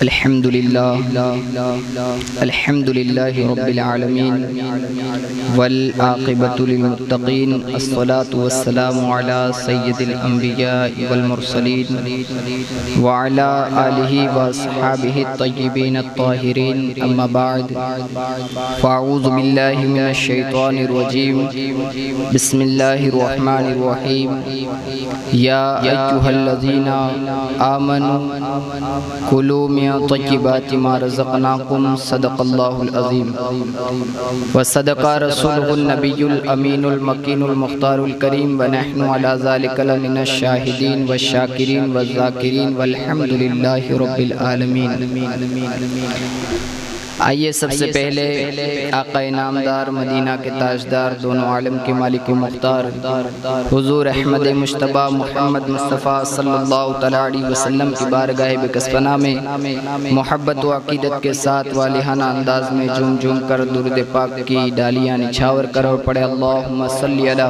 الحمد للہ رب العالمین والعاقبۃ للمتقین الصلاۃ والسلام علی سید الانبیاء والمرسلین وعلی آلہ واصحابہ الطیبین الطاہرین اما بعد فاعوذ باللہ من الشیطان الرجیم بسم اللہ الرحمن الرحیم یا ایھا الذین آمنوا کلوا من طیبات ما رزقناکم صدق اللہ العظیم وصدق رسولہ النبی الامین المکین المختار الکریم ونحن علی ذلک لمن الشاہدین والشاکرین والذاکرین والحمد للہ رب العالمین۔ آئیے سب سے پہلے آقا نامدار مدینہ کے تاجدار دونوں عالم کے مالک مختار حضور احمد مجتبیٰ محمد مصطفیٰ صلی اللہ علیہ وسلم کی بارگاہ بکسبنا میں محبت و عقیدت کے ساتھ والہانہ انداز میں جھوم جھوم کر درود پاک کی ڈالیاں نچھاور کر اور پڑھے اللہم صلی علی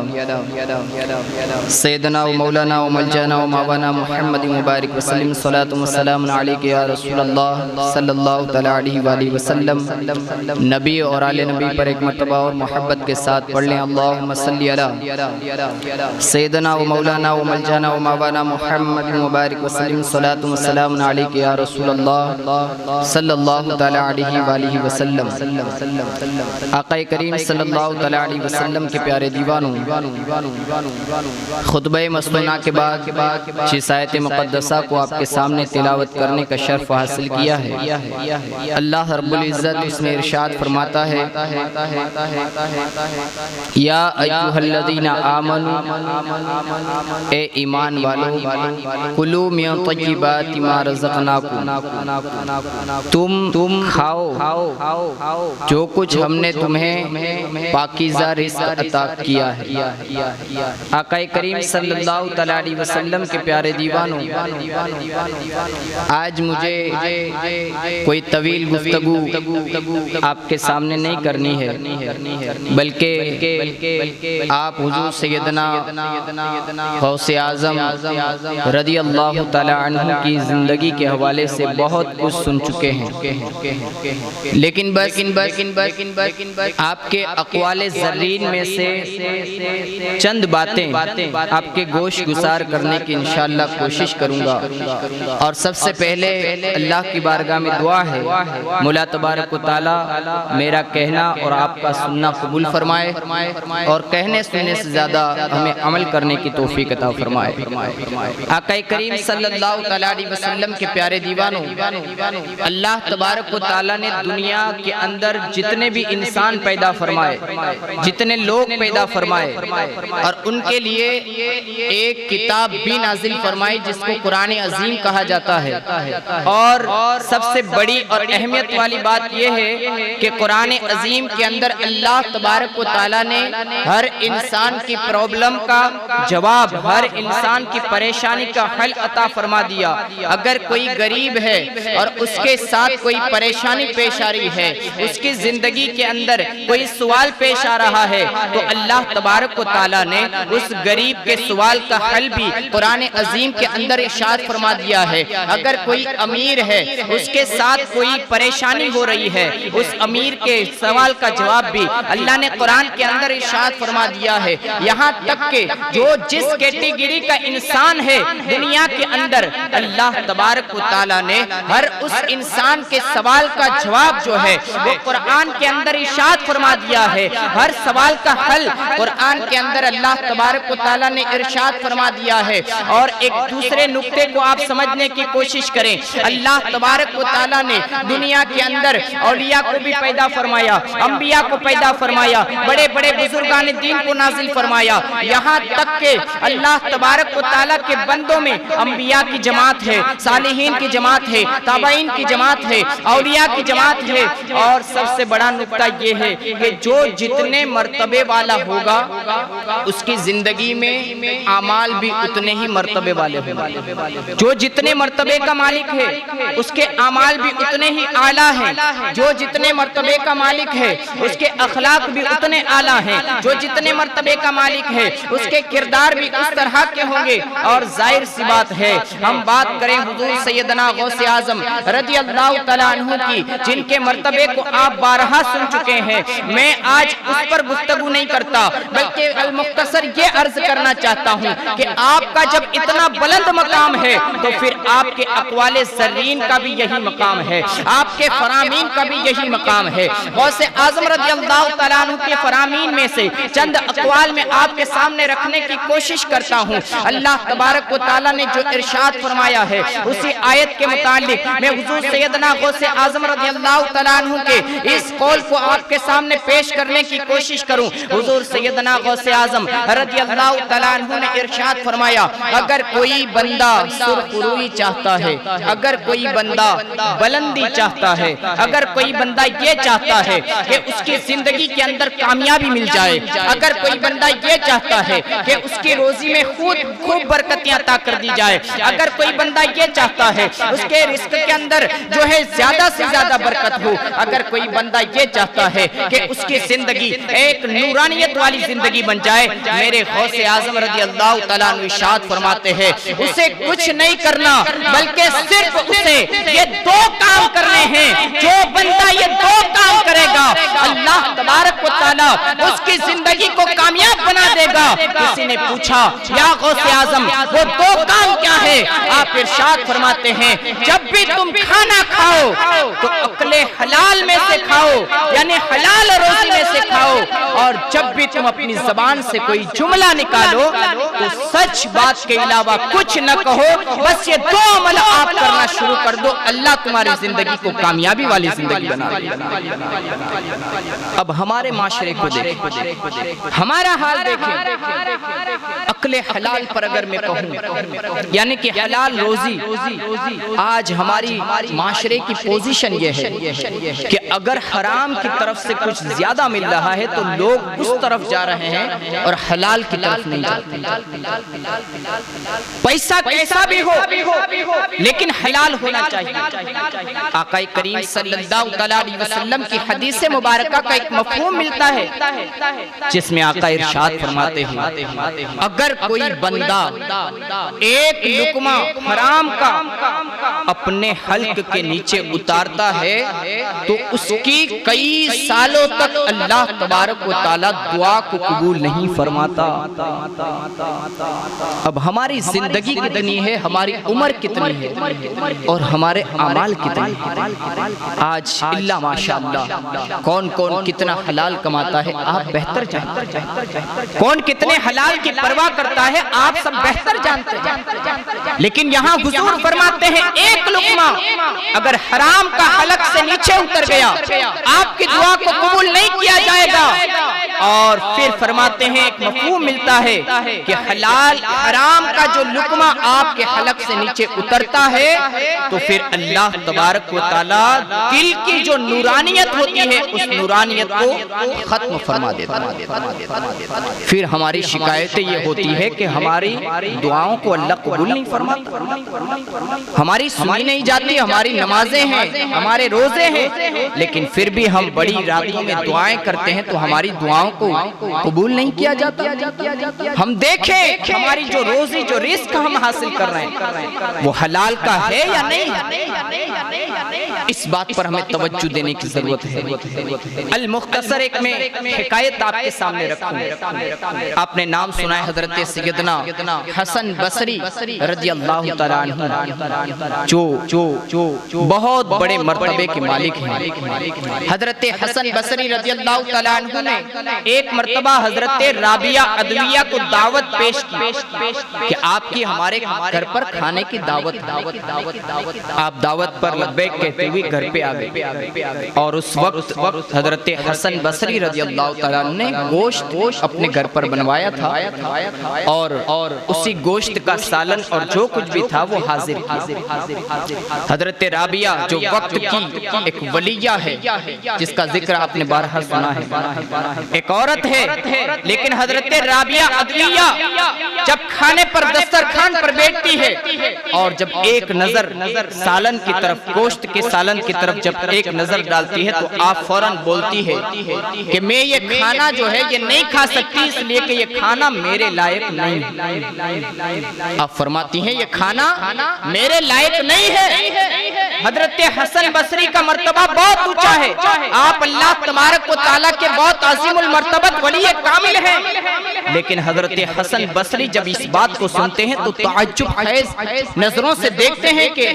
سیدنا و مولانا و ملجانا و ماوانا محمد مبارک وسلم صلاۃ و سلام علیک یا رسول اللہ صلی اللہ علیہ وآلہ وسلم۔ نبی اور آل نبی پر ایک مرتبہ اور محبت کے ساتھ پڑھ لیں اللہم صلی علی سیدنا و مولانا و ملجانا و ماوانا محمد مبارک وسلم صلاۃ و سلام علیک یا رسول اللہ صلی اللہ علیہ وآلہ وسلم۔ آقا کریم صلی اللہ علیہ وسلم کے پیارے دیوانوں، خطبہ مسنونہ کے بعد جس آیت مقدسہ کو آپ کے سامنے تلاوت کرنے کا شرف حاصل کیا ہے، اللہ رب العزت اس میں ارشاد فرماتا ہے یا ایھا الذین آمنوا، اے ایمان والو، کلوا من طیبات ما رزقناکم، تم کھاؤ جو کچھ ہم نے تمہیں پاکیزہ رزق عطا کیا ہے۔ آقا کریم صلی اللہ علیہ وسلم کے پیارے دیوانوں، آج مجھے کوئی طویل گفتگو آپ کے سامنے نہیں کرنی ہے، بلکہ آپ حضور سیدنا غوث اعظم رضی اللہ تعالی عنہ کی زندگی کے حوالے سے بہت کچھ سن چکے ہیں، لیکن بس آپ کے اقوال زرین میں سے چند باتیں آپ کے گوش گزار کرنے کی انشاءاللہ کوشش کروں گا۔ اور سب سے پہلے اللہ کی بارگاہ میں دعا ہے مولا تبارک و تعالی میرا کہنا اور آپ کا سننا قبول فرمائے اور کہنے سننے سے زیادہ ہمیں عمل کرنے کی توفیق عطا فرمائے۔ آقا کریم صلی اللہ علیہ وسلم کے پیارے دیوانوں، اللہ تبارک و تعالی نے دنیا کے اندر جتنے بھی انسان پیدا فرمائے، جتنے لوگ پیدا فرمائے، اور ان کے لیے ایک کتاب بھی نازل فرمائی جس کو قرآن عظیم کہا جاتا ہے۔ اور سب سے بڑی اور اہمیت والی بات یہ ہے کہ قرآن عظیم کے اندر اللہ تبارک و تعالی نے ہر انسان کی پرابلم کا جواب، ہر انسان کی پریشانی کا حل عطا فرما دیا۔ اگر کوئی غریب ہے اور اس کے ساتھ کوئی پریشانی پیش آ رہی ہے، اس کی زندگی کے اندر کوئی سوال پیش آ رہا ہے، تو اللہ تبارک و تعالی نے اس غریب کے سوال کا حل بھی قرآن عظیم کے اندر ارشاد فرما دیا ہے۔ اگر کوئی امیر ہے، اس کے ساتھ کوئی پریشانی ہو رہی ہے، اس امیر کے سوال کا جواب بھی اللہ نے قرآن کے اندر ارشاد فرما دیا ہے۔ یہاں تک کہ جو جس کیٹیگری کا انسان ہے دنیا کے اندر، اللہ تبارک و تعالی نے ہر اس انسان کے سوال کا جواب جو ہے وہ قرآن کے اندر ارشاد فرما دیا ہے۔ ہر سوال کا حل قرآن کے اندر اللہ تبارک و تعالی نے ارشاد فرما دیا ہے۔ اور ایک دوسرے نقطے کو آپ سمجھنے کی کوشش کریں، اللہ تبارک و تعالی نے دنیا کے اندر اولیاء کو بھی پیدا فرمایا، انبیاء کو پیدا فرمایا، بڑے بڑے بزرگان دین کو نازل فرمایا، یہاں تک کہ اللہ تبارک و تعالیٰ کے بندوں میں انبیاء کی جماعت ہے، صالحین کی جماعت ہے، تابعین کی جماعت ہے، اولیاء کی جماعت ہے۔ اور سب سے بڑا نقطہ یہ ہے کہ جو جتنے مرتبے والا ہوگا اس کی زندگی میں اعمال بھی اتنے ہی مرتبے والے ہوں۔ جو جتنے مرتبے کا مالک ہے اس کے اعمال بھی اتنے ہی اعلیٰ ہیں۔ جو جتنے مرتبے کا مالک ہے اس کے اخلاق بھی اتنے اعلیٰ ہیں، جو جتنے مرتبے کا مالک ہے اس کے کردار بھی اس طرح کے ہوں گے۔ اور ظاہر سی بات ہے، ہم بات کریں حضور سیدنا غوث اعظم رضی اللہ تعالیٰ عنہ کی، جن کے مرتبے کو آپ بارہا سن چکے ہیں، میں آج اس پر گفتگو نہیں کرتا، بلکہ المختصر یہ عرض کرنا چاہتا ہوں کہ آپ کا جب اتنا بلند مقام ہے تو پھر آپ کے اقوال زرین کا بھی یہی مقام ہے، آپ کے فرامین کا بھی یہی مقام ہے۔ غوث اعظم رضی اللہ تعالیٰ عنہ کے فرامین میں سے چند اقوال میں آپ کے سامنے رکھنے کی کوشش کرتا ہوں۔ اللہ تبارک و تعالیٰ نے جو ارشاد فرمایا ہے اسی آیت کے متعلق میں حضور سیدنا غوث اعظم رضی اللہ تعالیٰ عنہ کے اس قول کو آپ کے سامنے پیش کرنے کی کوشش کروں۔ حضور سیدنا غوث اعظم رضی اللہ تعالیٰ عنہ نے ارشاد فرمایا، اگر کوئی بندہ سرخروئی چاہتا ہے، اگر کوئی بندہ بلندی چاہتا ہے، اگر کوئی بندہ یہ چاہتا ہے کہ اس کی زندگی کے اندر کامیابی مل جائے، اگر کوئی بندہ یہ چاہتا ہے کہ اس کی روزی میں خوب برکتیں عطا کر دی جائے، اگر کوئی بندہ یہ چاہتا ہے اس کے رزق کے اندر جو ہے زیادہ سے زیادہ برکت ہو، اگر کوئی بندہ یہ چاہتا ہے کہ اس کی زندگی ایک نورانیت والی زندگی بن جائے، میرے غوث اعظم رضی اللہ تعالیٰ عنہ ارشاد فرماتے ہیں اسے کچھ نہیں کرنا، بلکہ صرف اسے یہ دو کام کرنے ہیں۔ جو بندہ یہ دو کام کرے گا اللہ تبارک و تعالیٰ اس کی زندگی کو کامیاب بنا دے گا۔ کسی نے پوچھا یا غوث اعظم وہ دو کام کیا ہے؟ آپ ارشاد فرماتے ہیں جب بھی تم کھانا کھاؤ تو عقل حلال میں سے کھاؤ، یعنی حلال روزی میں سے کھاؤ، اور جب بھی تم اپنی زبان سے کوئی جملہ نکالو تو سچ بات کے علاوہ کچھ نہ کہو، بس یہ دو عمل آپ کرنا شروع کر دو، اللہ تمہاری زندگی کو کامیابی والی زندگی بنا دے گا۔ اب ہمارے معاشرے کو دیکھیں، ہمارا حال دیکھیں، عقل حلال پر اگر میں کہوں یعنی کہ حلال روزی، آج ہماری معاشرے کی پوزیشن یہ ہے کہ اگر حرام کی طرف سے کچھ زیادہ مل رہا ہے تو لوگ اس طرف جا رہے ہیں اور حلال کی طرف نہیں جاتے۔ پیسہ کیسا بھی ہو لیکن حلال ہونا چاہیے۔ آقا کریم صلی اللہ علیہ وسلم کی حدیث مبارکہ کا ایک مفہوم ملتا ہے جس میں آقا ارشاد فرماتے ہیں اگر کوئی بندہ ایک لقمہ حرام کا اپنے حلق کے نیچے اتارتا ہے تو اس کی کئی سالوں تک اللہ تبارک و تعالیٰ دعا کو قبول نہیں فرماتا۔ اب ہماری زندگی کتنی ہے، ہماری عمر کتنی ہے اور ہمارے اعمال کتنے ہیں؟ آج اللہ ماشاءاللہ کون کون کتنا حلال کماتا ہے آپ بہتر جانتے ہیں، کون کتنے حلال کی پرواہ کرتا ہے آپ سب بہتر جانتے ہیں، لیکن یہاں حضور فرماتے ہیں ایک لقمہ اگر حرام کا حلق سے نیچے اتر گیا آپ کی دعا کو قبول نہیں کیا جائے گا۔ اور پھر فرماتے ہیں ایک مفہوم ملتا ہے کہ حلال حرام کا جو لقمہ آپ کے حلق سے نیچے اترتا ہے تو پھر اللہ تبارک و تعالیٰ دل کی جو نورانیت ہوتی ہے اس نورانیت کو ختم فرما دیتا ہے۔ پھر ہماری شکایتیں یہ ہوتی ہے کہ ہماری دعاؤں کو اللہ قبول نہیں فرماتا، ہماری سنی نہیں جاتی، ہماری نمازیں ہیں، ہمارے روزے ہیں، لیکن پھر بھی ہم بڑی راتوں میں دعائیں کرتے ہیں تو ہماری دعاؤں کو قبول نہیں کیا جاتا۔ ہم دیکھیں ہماری جو روزی جو رزق ہم حاصل کر رہے ہیں وہ حلال کا ہے یا نہیں، اس بات پر ہمیں توجہ دینے کی ضرورت ہے۔ المختصر ایک میں حکایت آپ کے سامنے رکھوں، آپ نے نام سنا ہے حضرت سیدنا حسن بصری رضی اللہ تعالیٰ عنہ جو بہت بڑے مرتبے کے مالک ہیں۔ حضرت حسن بصری رضی اللہ تعالیٰ عنہ نے ایک مرتبہ حضرت رابعہ عدویہ کو دعوت پیش کی کہ آپ کی ہمارے گھر پر کھانے کی دعوت، آپ دعوت پر لبیک کہتے ہوئے گھر پہ آ گئے، اور اس وقت حضرت حسن بصری رضی اللہ تعالیٰ عنہ نے گوشت اپنے گھر پر بنوایا تھا اور اسی گوشت کا سالن اور جو کچھ بھی تھا وہ حاضر کیا۔ حضرت رابعہ جو وقت کی ایک ولیہ ہے جس کا ذکر آپ نے بارہا سنا ہے، ایک عورت ہے، لیکن حضرت رابعہ عدویہ جب کھانے پر دسترخوان پر بیٹھتی ہے اور جب ایک نظر سالن کی طرف، گوشت کے سالن کی طرف جب ایک نظر ڈالتی ہے تو آپ فوراً بولتی ہے کہ میں یہ کھانا جو ہے یہ نہیں کھا سکتی، اس لیے کہ یہ کھانا میرے لائق نہیں۔ آپ فرماتی ہیں یہ کھانا میرے لائق نہیں ہے۔ حضرت حسن بصری کا مرتبہ بہت اونچا ہے، آپ اللہ تبارک و تعالیٰ کے بہت عظیم المرتبت ولی کامل ہیں، لیکن حضرت حسن بصری جب اس بات کو سنتے ہیں تو تعجب خیز نظروں سے دیکھتے ہیں کہ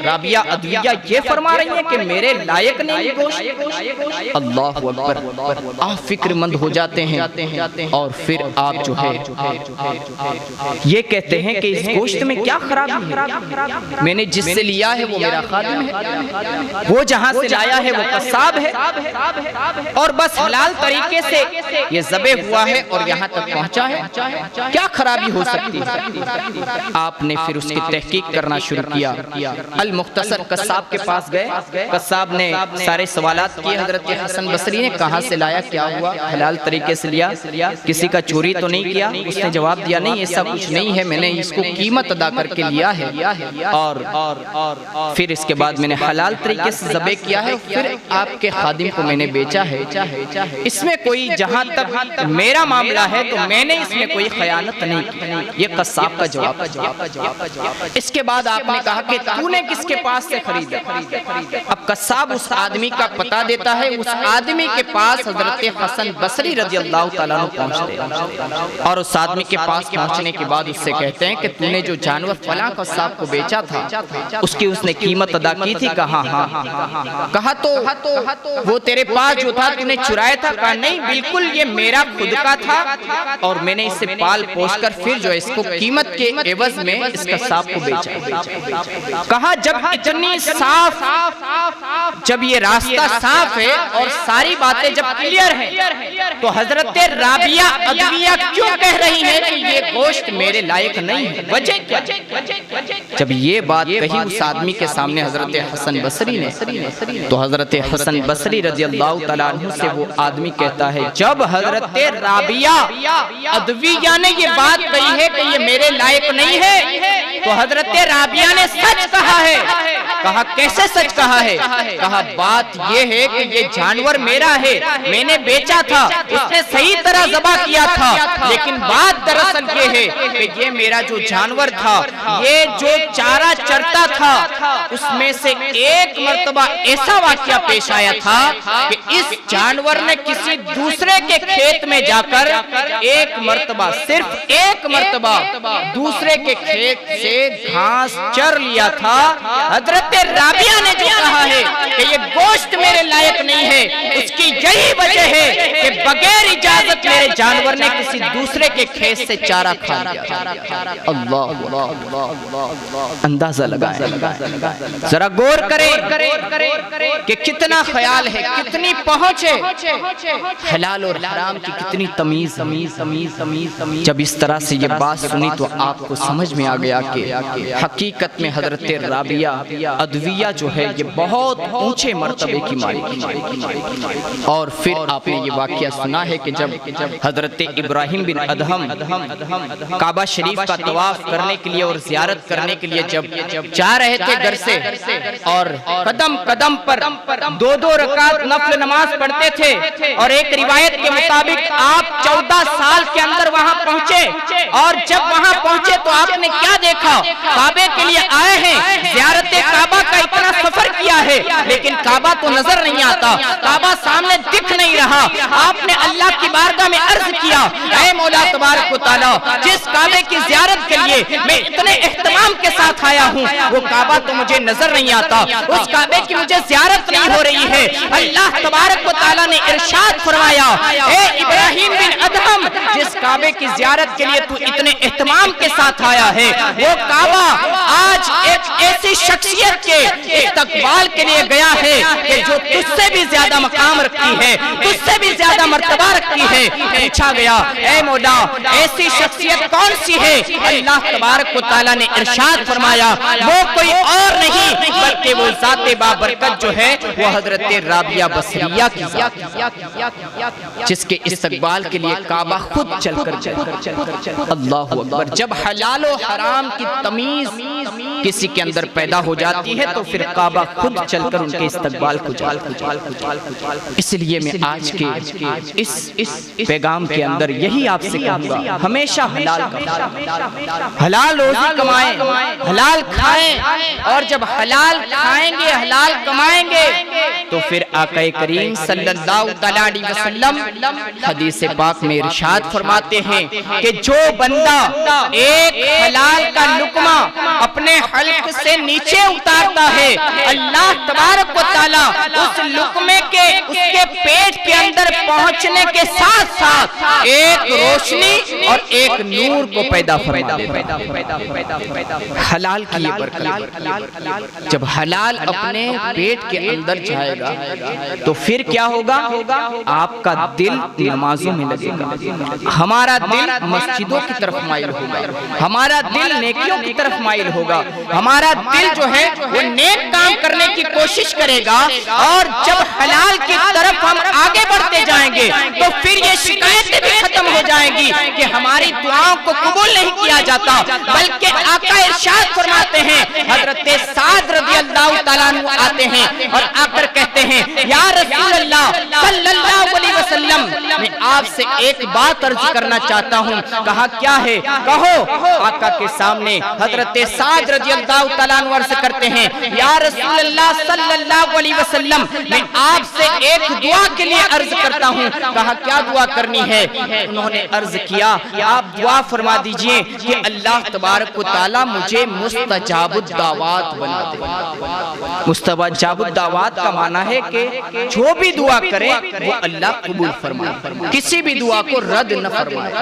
رابعہ ادویہ یہ فرما رہی ہیں کہ میرے لائق نہیں گوشت۔ اللہ اکبر، آپ فکر مند ہو جاتے ہیں اور پھر آپ جو ہے یہ کہتے ہیں کہ اس گوشت میں کیا خرابی ہے؟ میں نے جس سے لیا ہے وہ میرا خادم ہے، وہ جہاں سے لایا ہے وہ قصاب ہے، اور بس حلال طریقے سے یہ ذبح ہوا ہے اور یہاں تک پہنچا ہے، کیا خرابی ہو سکتی ہے؟ آپ نے پھر اس کی تحقیق کرنا شروع کیا۔ المختصر قصاب کے پاس گئے، قصاب نے سارے سوالات کیے، حضرت حسن بصری نے کہاں سے لایا، کیا ہوا، حلال طریقے سے لیا، کسی کا چوری تو نہیں کیا؟ اس نے جواب دیا نہیں، ایسا کچھ نہیں ہے، میں نے اس کو قیمت ادا کر کے لیا ہے اور پھر اس کے بعد میں نے حلال طریقے سے ذبح کیا ہے، پھر آپ کے خادم کو میں نے بیچا ہے۔ اس میں کوئی، جہاں تک میرا معاملہ ہے تو میں نے اس میں کوئی خیانت نہیں کی، یہ قصاب کا جواب۔ اس کے بعد آپ نے کہا کہ تو نے کس کے پاس سے خریدا؟ اب قصاب اس آدمی کا پتہ دیتا ہے، اس آدمی کے پاس حضرت حسن بصری رضی اللہ تعالیٰ عنہ پہنچتے ہیں اور اس آدمی کے پاس پہنچنے کے بعد اس سے کہتے ہیں کہ تو نے جو جانور فلاں قصاب کو بیچا تھا اس کی اس نے قیمت ادا کی تھی؟ کہا ہاں۔ کہا تو وہ تیرے پاس جو تھا تو نے چرایا تھا؟ کہا نہیں، بالکل یہ میرا خود کا تھا اور میں نے اسے پال پوش کر پھر جو اس کو قیمت کے عوض میں اس قصاب کو بیچا۔ کہا جب اتنی صاف، جب یہ راستہ صاف ہے اور ساری باتیں جب کلیئر ہیں تو حضرت رابعہ ادویہ کیوں کہہ رہی ہے کہ یہ گوشت میرے لائق نہیں ہے؟ وجہ کیا؟ جب یہ بات کہی اس آدمی کے سامنے حضرت حسن بصری نے، تو حضرت حسن بصری رضی اللہ تعالیٰ عنہ سے وہ آدمی کہتا ہے جب حضرت رابعہ ادویہ نے یہ بات کہی ہے کہ یہ میرے لائق نہیں ہے تو حضرت رابعہ نے سچ کہا ہے۔ کہا کیسے سچ کہا ہے؟ کہا بات یہ ہے کہ یہ جانور میرا ہے، میں نے بیچا تھا، اس نے صحیح طرح ذبح کیا تھا، لیکن بات دراصل یہ ہے کہ یہ میرا جو جانور تھا، یہ جو چارہ چرتا تھا، اس میں سے ایک مرتبہ ایسا واقعہ پیش آیا تھا کہ اس جانور نے کسی دوسرے کے کھیت میں جا کر ایک مرتبہ، صرف ایک مرتبہ دوسرے کے کھیت سے گھاس چر لیا تھا۔ حضرت رابعہ نے جو کہا ہے کہ یہ گوشت میرے لائق نہیں ہے، اس کی یہی وجہ ہے کہ بغیر اجازت میرے جانور نے کسی دوسرے کے کھیت سے چارہ کھا لیا۔ اللہ اندازہ لگائیں، ذرا غور کریں کہ کتنا خیال ہے، کتنی پہنچ ہے، حلال اور حرام کی کتنی تمیز۔ جب اس طرح سے یہ بات سنی تو آپ کو سمجھ میں آ گیا کہ حقیقت میں حضرت رابعہ ادویہ جو ہے یہ بہت اونچے مرتبے کی مالک۔ اور پھر آپ نے یہ واقعہ سنا ہے کہ جب حضرت ابراہیم بن ادہم کعبہ شریف کا طواف کرنے کے لیے اور زیارت کرنے کے لیے جب جا رہے تھے گھر سے، اور قدم قدم پر دو رکعت نفل نماز پڑھتے تھے، اور ایک روایت کے مطابق آپ 14 سال کے اندر وہاں پہنچے، اور جب وہاں پہنچے تو آپ نے کیا دیکھا؟ کعبے کے لیے آئے ہیں، زیارت کعبہ کا اتنا سفر کیا ہے لیکن کعبہ تو نظر نہیں آتا، کعبہ سامنے دکھ نہیں رہا۔ آپ نے اللہ کی بارگاہ میں عرض کیا، اے مولا تبارک و تعالی، جس کعبے کی زیارت کے لیے میں اتنے اہتمام کے ساتھ آیا ہوں وہ کعبہ تو مجھے نظر نہیں آتا، اس کعبے کی مجھے زیارت نہیں ہو رہی ہے۔ اللہ تبارک و تعالی نے ارشاد فرمایا، اے ابراہیم بن ادہم، جس کعبے کی زیارت کے لیے تو اتنے اہتمام کے ساتھ آیا ہے وہ کعبہ آج ایک ایسی شخصیت کے استقبال کے لیے گیا ہے کہ جو تجھ سے بھی زیادہ مقام رکھتی ہے، تجھ سے بھی زیادہ مرتبہ رکھتی ہے۔ پوچھا گیا، اے مولا ایسی شخصیت کون سی ہے؟ اللہ تبارک و تعالیٰ نے ارشاد فرمایا، وہ کوئی اور نہیں بلکہ وہ ذات بابرکت جو ہے وہ حضرت رابعہ بصریہ کی ذات، جس کے استقبال کے لیے کعبہ کعبہ خود چل کر جائے. اللہ اکبر. جب حلال و حرام کی تمیز کسی کے اندر پیدا ہو جاتی ہے تو پھر کعبہ خود چل کر ان کے استقبال کو جاتا ہے. اس لیے میں آج کے اس پیغام کے اندر یہی آپ سے کہوں گا, ہمیشہ حلال حلال روزی کمائیں, حلال کھائیں, اور جب حلال کھائیں گے حلال کمائیں گے تو پھر آقا کریم صلی اللہ علیہ وسلم حدیث پاک میں ارشاد فرماتے ہیں کہ جو بندہ ایک حلال کا لقمہ اپنے حلق سے نیچے اتارتا ہے, اللہ تبارک و تعالی اس لقمے کے اس کے پیٹ کے اندر پہنچنے کے ساتھ ساتھ ایک روشنی اور ایک نور کو پیدا فرما دیتا ہے. حلال کی یہ برکت. جب حلال اپنے پیٹ کے اندر جائے گا تو پھر کیا ہوگا؟ آپ کا دل نمازوں میں لگے گا, ہمارا دل مسجدوں کی طرف مائل ہوگا, ہمارا دل نیکیوں کی طرف مائل ہوگا, ہمارا دل جو ہے وہ نیک کام کرنے کی کوشش کرے گا. اور جب حلال کی طرف ہم آگے بڑھتے جائیں گے تو پھر یہ شکایتیں بھی ختم ہو جائیں گی کہ ہماری دعاؤں کو قبول نہیں کیا جاتا, بلکہ آقا ارشاد فرماتے ہیں, حضرت سعد رضی اللہ تعالیٰ عنہ آتے ہیں اور آ کر کہتے ہیں یا رسول اللہ صلی اللہ علیہ وسلم, میں آپ سے ایک بات عرض کرنا چاہتا ہوں. کہا کیا ہے؟ کہو. آقا کے سامنے حضرت سعد رضی اللہ تعالیٰ عنہ عرض کرتے ہیں یا رسول اللہ صلی اللہ علیہ وسلم, میں آپ سے ایک دعا کے لیے عرض کرتا ہوں. کہا کیا دعا کرنی ہے؟ انہوں نے عرض کیا آپ دعا فرما دیجئے کہ اللہ تبارک و تعالی مجھے مستجاب الدعوات بنا دے. مستجاب الدعوات کا معنی ہے کہ جو بھی دعا کرے وہ اللہ قبول فرمائے, کسی بھی دعا کو رد نہ فرمائے.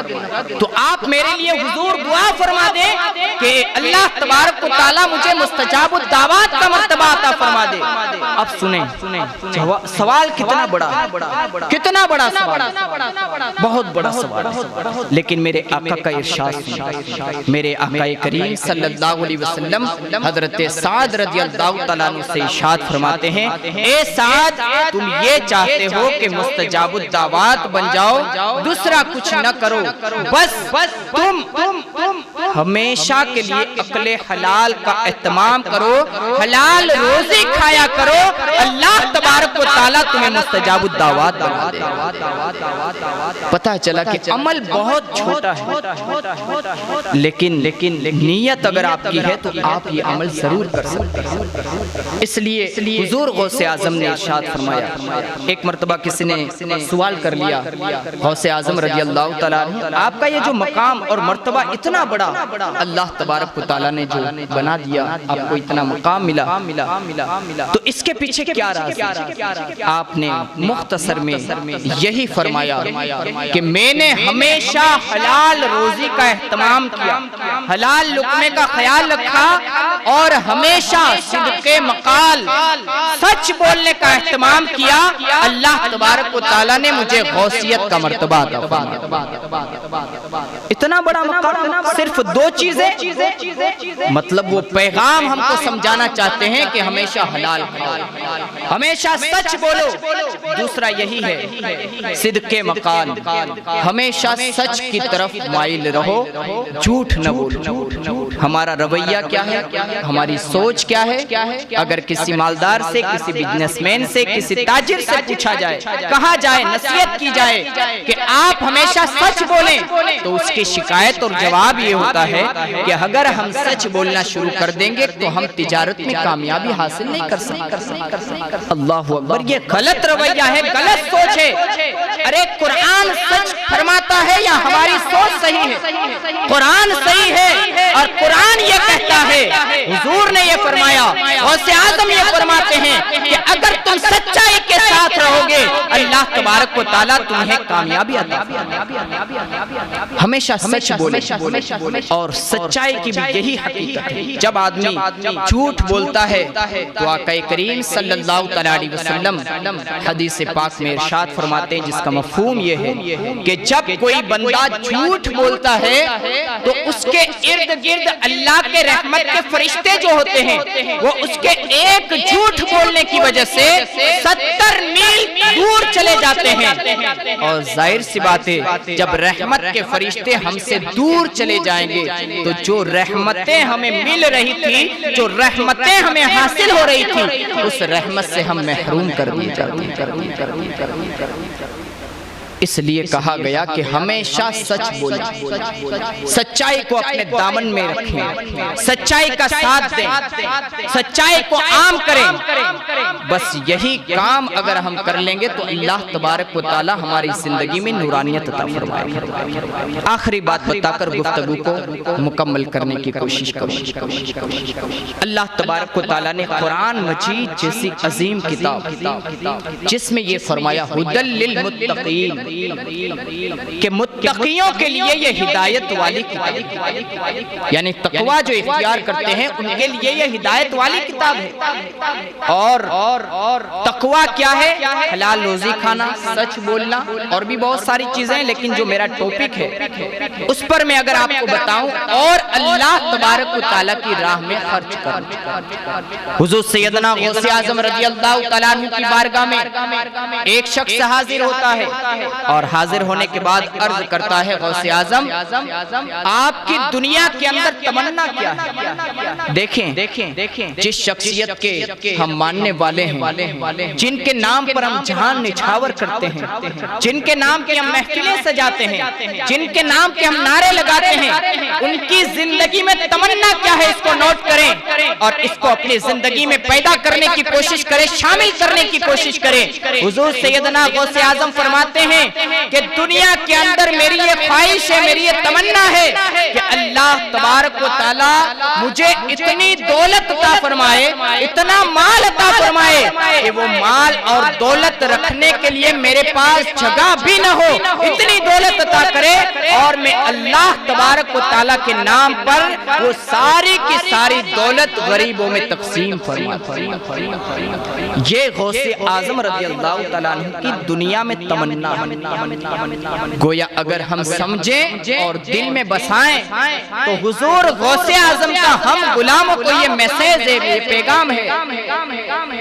تو آپ میرے لیے حضور دعا فرما دیں کہ اللہ تبارک و تعالی مجھے مستجاب الدعوات کا مرتبہ عطا فرما دے. اب سنیں سوال کتنا بڑا سوال, بہت بڑا سوال, لیکن میرے آقا کا ارشاد, میرے آقا کریم صلی اللہ علیہ وسلم حضرت سعد رضی اللہ تعالیٰ عنہ سے ارشاد فرماتے ہیں اے سعد, تم یہ چاہتے ہو کہ مستجاب الدعوات بن جاؤ, دوسرا کچھ نہ کرو, بس تم ہمیشہ کے لیے اکل حلال کا اہتمام کرو, حلال روزی کھایا کرو, اللہ تبارک و تعالیٰ تمہیں مستجاب الدعوات بنا دے. پتہ چلا کہ عمل بہت چھوٹا ہے, لیکن نیت اگر آپ کی ہے تو آپ یہ عمل ضرور کر سکتے ہیں. اس لیے حضور غوث اعظم نے ارشاد فرمایا, ایک مرتبہ کسی نے سوال کر لیا, غوث اعظم رضی اللہ تعالیٰ عنہ آپ کا یہ جو مقام اور مرتبہ اتنا بڑا اللہ تبارک و تعالیٰ نے جو بنا دیا, آپ کو اتنا مقام ملا, تو اس کے پیچھے کیا راز ہے؟ آپ نے مختصر میں یہی فرمایا کہ میں نے ہمیشہ حلال روزی کا اہتمام کیا, حلال لقمے کا خیال رکھا, اور ہمیشہ صدق مقال سچ بولنے کا اہتمام کیا. اللہ تبارک و تعالیٰ نے مجھے غوثیت کا مرتبہ عطا فرمایا. اتنا بڑا مقام, صرف دو چیزیں, مطلب وہ پیغام ہم کو سمجھانا چاہتے ہیں کہ ہمیشہ حلال کھاؤ, ہمیشہ سچ بولو. دوسرا یہی ہے صدق مقال, ہمیشہ سچ کی طرف مائل رہو, جھوٹ نہ بولو. ہمارا رویہ کیا ہے, ہماری سوچ کیا ہے؟ اگر کسی مالدار سے, کسی بزنس مین سے, کسی تاجر سے پوچھا جائے, کہا جائے, نصیحت کی جائے کہ آپ ہمیشہ سچ بولیں, تو اس کی شکایت اور جواب یہ ہوتا ہے کہ اگر ہم سچ بولنا شروع کر دیں گے تو ہم تجارت میں کامیابی حاصل نہیں کر سکتے. اللہ اکبر, یہ غلط رویہ ہے, غلط سوچ ہے. ارے قرآن سچ فرماتا ہے یا ہماری سوچ صحیح ہے؟ قرآن صحیح ہے, اور قرآن یہ کہتا ہے, حضور نے یہ فرمایا, غوث اعظم یہ فرماتے ہیں کہ اگر تم سچائی کے ساتھ رہو گے اللہ تبارک و تعالیٰ تمہیں کامیابی عطا فرمائے. ہمیشہ سچ بولے, اور سچائی کی بھی یہی حقیقت ہے. جب آدمی جھوٹ بولتا ہے تو آقا کریم صلی اللہ علیہ وسلم حدیث پاک میں ارشاد فرماتے ہیں, جس کا مفہوم یہ ہے کہ جب کوئی بندہ جھوٹ بولتا ہے تو اس کے ارد گرد اللہ کے رحمت کے فرشتے جو ہوتے ہیں وہ اس کے ایک جھوٹ بولنے کی وجہ سے 70 میل دور چلے چلے جاتے ہیں، اور ظاہر سی بات ہے جب رحمت کے فرشتے ہم سے دور چلے جائیں گے تو جو رحمتیں ہمیں مل رہی تھی، جو رحمتیں ہمیں حاصل ہو رہی تھی، اس رحمت سے ہم محروم کر دیے جاتے ہیں۔ اس لیے کہا گیا کہ ہمیشہ سچ بولیں، سچائی کو اپنے دامن میں رکھیں، سچائی کا ساتھ دیں، سچائی کو عام کریں۔ بس یہی کام اگر ہم کر لیں گے تو اللہ تبارک و تعالی ہماری زندگی میں نورانیت عطا فرمائے گا۔ آخری بات بتا کر گفتگو کو مکمل کرنے کی کوشش کروں۔ اللہ تبارک و تعالی نے قرآن مجید جیسی عظیم کتاب جس میں یہ فرمایا ھدی للمتقین کہ متقیوں کے لیے یہ ہدایت والی کتاب، یعنی تقوی جو اختیار کرتے ہیں ان کے لیے یہ ہدایت والی کتاب ہے۔ اور تقوی کیا ہے؟ حلال روزی کھانا، سچ بولنا، اور بھی بہت ساری چیزیں، لیکن جو میرا ٹاپک ہے اس پر میں اگر آپ کو بتاؤں، اور اللہ تبارک و تعالیٰ کی راہ میں خرچ کرنا۔ حضور سیدنا غوث اعظم رضی اللہ تعالیٰ عنہ کی بارگاہ میں ایک شخص حاضر ہوتا ہے، اور حاضر ہونے کے بعد عرض کرتا ہے غوث اعظم آپ کی دنیا کے اندر تمنا کیا ہے؟ دیکھیں جس شخصیت کے ہم ماننے والے ہیں، جن کے نام پر ہم جہان نچھاور کرتے ہیں، جن کے نام کی ہم محفلیں سجاتے ہیں، جن کے نام کے ہم نعرے لگاتے ہیں، ان کی زندگی میں تمنا کیا ہے اس کو نوٹ کریں اور اس کو اپنی زندگی میں پیدا کرنے کی کوشش کریں، شامل کرنے کی کوشش کریں۔ حضور سیدنا غوث اعظم فرماتے ہیں کہ دنیا کے اندر میری یہ خواہش ہے، میری یہ تمنا ہے کہ اللہ تبارک و تعالی مجھے اتنی دولت عطا فرمائے، اتنا مال عطا فرمائے کہ وہ مال اور دولت رکھنے کے لیے میرے پاس جگہ بھی نہ ہو، اتنی دولت عطا کرے اور میں اللہ تبارک و تعالی کے نام پر وہ ساری کی ساری دولت غریبوں میں تقسیم فرمائے۔ یہ غوث اعظم رضی اللہ تعالیٰ عنہ کی دنیا میں تمنا ہے۔ گویا اگر ہم سمجھیں اور دل میں بسائیں تو حضور غوث اعظم کا ہم غلاموں کو یہ میسیج ہے، یہ پیغام ہے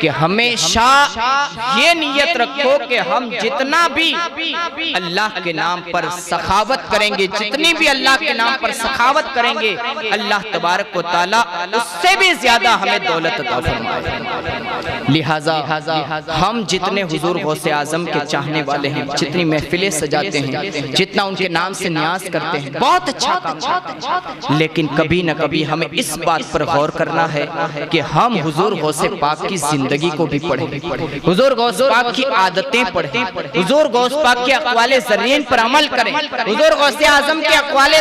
کہ ہمیشہ یہ نیت رکھو کہ ہم جتنا بھی اللہ کے نام پر سخاوت کریں گے، جتنی بھی اللہ کے نام پر سخاوت کریں گے، اللہ تبارک و تعالی اس سے بھی زیادہ ہمیں دولت عطا فرمائے۔ لہٰذا ہم جتنے حضور غوث اعظم کے چاہنے والے ہیں، جتنی محفلیں سجاتے ہیں، جتنا ان کے نام سے نیاز کرتے ہیں، بہت اچھا کام، لیکن کبھی نہ کبھی ہمیں اس بات پر غور کرنا ہے کہ ہم حضور غوث پاک کی زندگی کو بھی پڑھیں، حضور غوث پاک کی عادتیں پڑھیں، حضور غوث پاک کے اقوال زرین پر عمل کریں، حضور غوث اعظم کے اقوال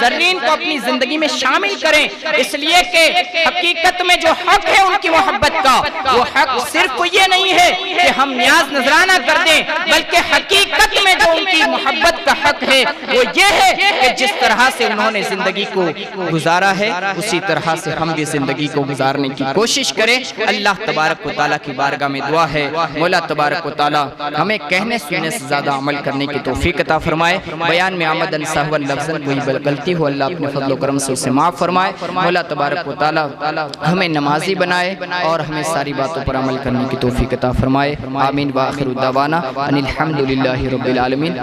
زرین کو اپنی زندگی میں شامل کریں، اس لیے کہ حقیقت میں جو حق ہے ان کی محبت کا، وہ حق صرف یہ نہیں ہے کہ ہم نیاز نذرانہ کر دیں، بلکہ حقیقت میں جو ان کی محبت کا حق ہے وہ یہ ہے کہ جس طرح سے انہوں نے زندگی کو گزارا ہے اسی طرح سے ہم بھی زندگی کو گزارنے کی کوشش کریں۔ اللہ تبارک و تعالیٰ کی بارگاہ میں دعا ہے مولا تبارک و تعالیٰ ہمیں کہنے سننے سے زیادہ عمل کرنے کی توفیق عطا فرمائے۔ بیان میں آمدن سہون لفظن کوئی غلطی ہو اللہ اپنے فضل و کرم سے اسے معاف فرمائے۔ مولا تبارک و تعالیٰ ہمیں نمازی بنائے اور ہمیں ساری باتوں پر عمل کرنے کی توفیق عطا فرمائے۔ آمین وآخر دعوانا ان الحمدللہ رب العالمین۔